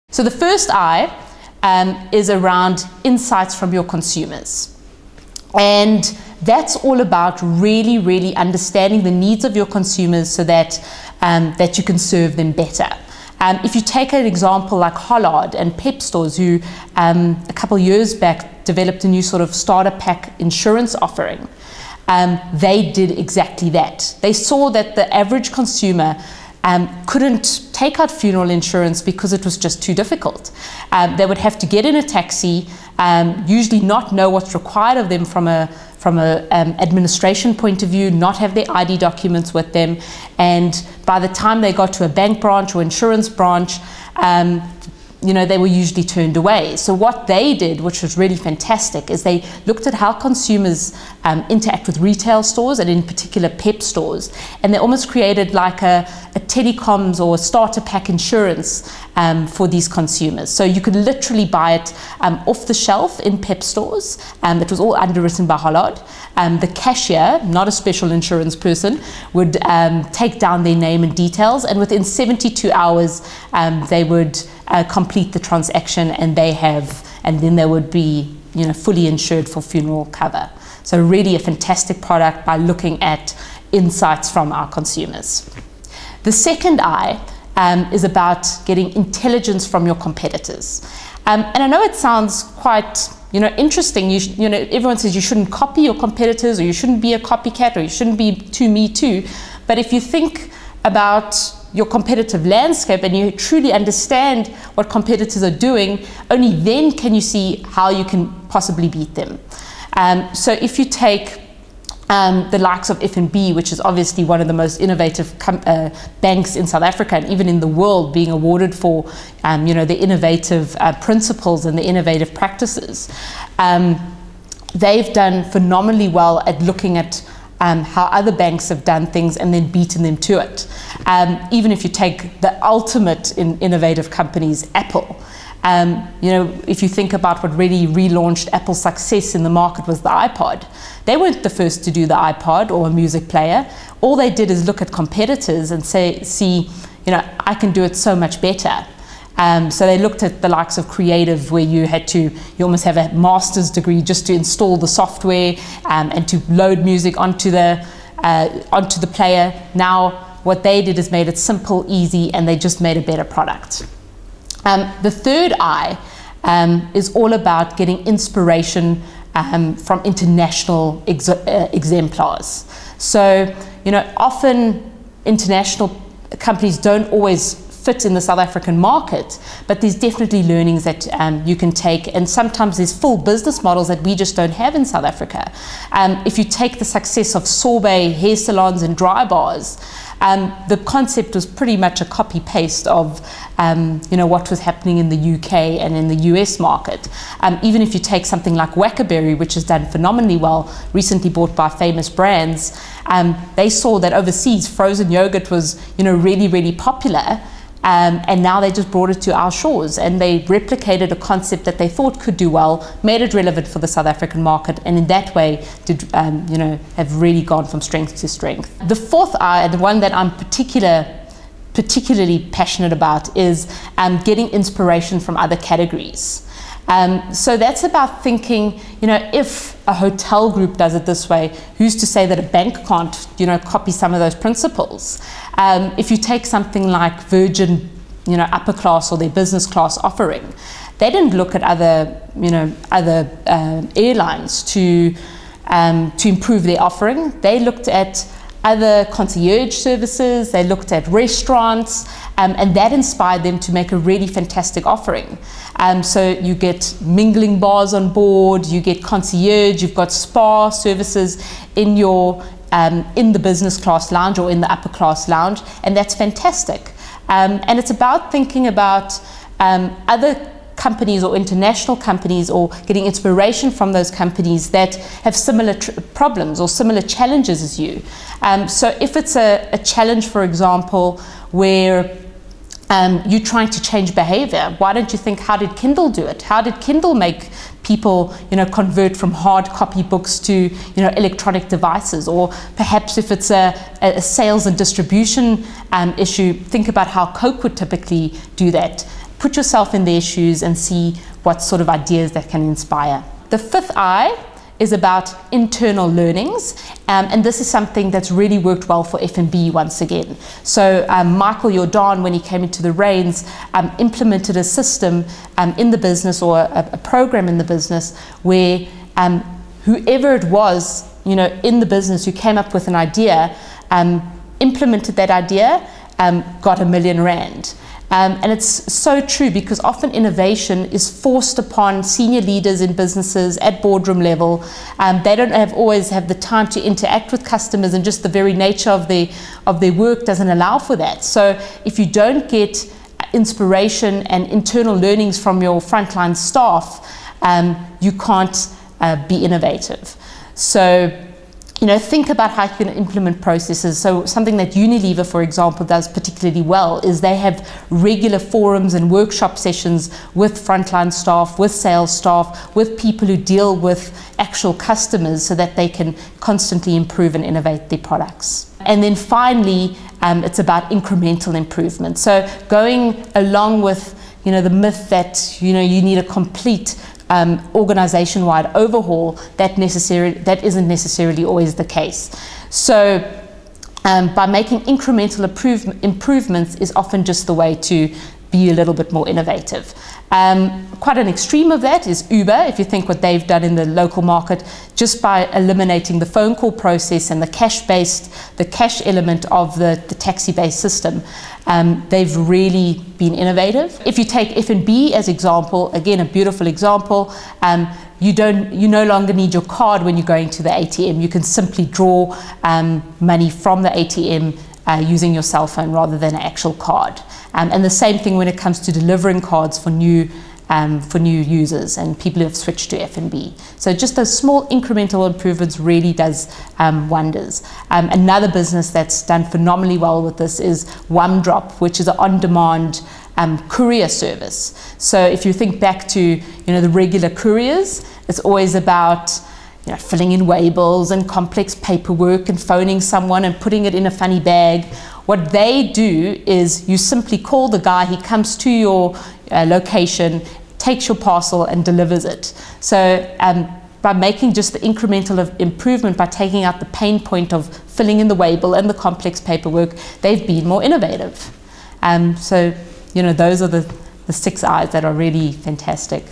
So the first I is around insights from your consumers. And that's all about really understanding the needs of your consumers so that, that you can serve them better. If you take an example like Hubbard and Pep stores, who a couple years back developed a new sort of starter pack insurance offering, they did exactly that. They saw that the average consumer couldn't take out funeral insurance because it was just too difficult. They would have to get in a taxi, usually not know what's required of them from a administration point of view, not have their ID documents with them, and by the time they got to a bank branch or insurance branch, you know, they were usually turned away. So what they did, which was really fantastic, is they looked at how consumers interact with retail stores, and in particular Pep stores, and they almost created like a telecoms or a starter pack insurance for these consumers. So you could literally buy it off the shelf in Pep stores. It was all underwritten by Hubbard. The cashier, not a special insurance person, would take down their name and details, and within 72 hours they would complete the transaction, and then they would be, you know, fully insured for funeral cover. So really a fantastic product by looking at insights from our consumers. The second I is about getting intelligence from your competitors. And I know it sounds quite, you know, interesting. You know, everyone says you shouldn't copy your competitors, or you shouldn't be a copycat, or you shouldn't be too me too. But if you think about your competitive landscape and you truly understand what competitors are doing, only then can you see how you can possibly beat them. So if you take the likes of FNB, which is obviously one of the most innovative banks in South Africa and even in the world, being awarded for you know, the innovative principles and the innovative practices, they've done phenomenally well at looking at how other banks have done things and then beaten them to it. Even if you take the ultimate in innovative companies, Apple. You know, if you think about what really relaunched Apple's success in the market was the iPod. They weren't the first to do the iPod or a music player. All they did is look at competitors and see, you know, I can do it so much better. So they looked at the likes of Creative, where you almost have a master's degree just to install the software and to load music onto the player. Now what they did is made it simple, easy, and they just made a better product. The third I is all about getting inspiration from international exemplars. So, you know, often international companies don't always fit in the South African market, but there's definitely learnings that you can take, and sometimes there's full business models that we just don't have in South Africa. If you take the success of sorbet hair salons and dry bars, the concept was pretty much a copy-paste of you know, what was happening in the UK and in the US market. Even if you take something like Wackerberry, which has done phenomenally well, recently bought by famous brands, they saw that overseas frozen yogurt was, you know, really popular. And now they just brought it to our shores, and they replicated a concept that they thought could do well, made it relevant for the South African market, and in that way did, you know, have really gone from strength to strength. The fourth I, the one that I'm particularly passionate about, is getting inspiration from other categories. So that's about thinking, you know, if a hotel group does it this way, who's to say that a bank can't, you know, copy some of those principles? If you take something like Virgin, you know, upper class or their business class offering, they didn't look at other, you know, airlines to improve their offering. They looked at other concierge services, they looked at restaurants, and that inspired them to make a really fantastic offering. So you get mingling bars on board, you get concierge, you've got spa services in your in the business class lounge or in the upper class lounge, and that's fantastic. And it's about thinking about other companies or international companies, or getting inspiration from those companies that have similar problems or similar challenges as you. So if it's a challenge, for example, where you're trying to change behavior. Why don't you think, how did Kindle do it? How did Kindle make people, convert from hard copy books to, electronic devices? Or perhaps if it's a sales and distribution issue, think about how Coke would typically do that. Put yourself in their shoes and see what sort of ideas that can inspire. The fifth I is about internal learnings, and this is something that's really worked well for F&B once again. So Michael Jordan, when he came into the reins, implemented a system in the business, or a program in the business, where whoever it was, in the business who came up with an idea, implemented that idea, got R1 million. And it's so true, because often innovation is forced upon senior leaders in businesses at boardroom level. They don't always have the time to interact with customers, and just the very nature of their work doesn't allow for that. So if you don't get inspiration and internal learnings from your frontline staff, you can't be innovative. So think about how you can implement processes. So something that Unilever, for example, does particularly well is they have regular forums and workshop sessions with frontline staff, with sales staff, with people who deal with actual customers, so that they can constantly improve and innovate their products. And then finally, it's about incremental improvement. So going along with the myth that you need a complete organization-wide overhaul, that isn't necessarily always the case. So by making incremental improvements is often just the way to be a little bit more innovative. Quite an extreme of that is Uber. If you think what they've done in the local market, just by eliminating the phone call process and the cash element of the taxi-based system, they've really been innovative. If you take F&B as example, again, a beautiful example, you no longer need your card when you're going to the ATM. You can simply draw money from the ATM using your cell phone rather than an actual card. And the same thing when it comes to delivering cards for new users and people who have switched to F&B. So just those small incremental improvements really does wonders. Another business that's done phenomenally well with this is OneDrop, which is an on-demand courier service. So if you think back to the regular couriers, it's always about filling in waybills and complex paperwork and phoning someone and putting it in a funny bag. What they do is you simply call the guy, he comes to your location, takes your parcel and delivers it. So by making just the incremental improvement, by taking out the pain point of filling in the waybill and the complex paperwork, they've been more innovative. So those are the 6 I's that are really fantastic.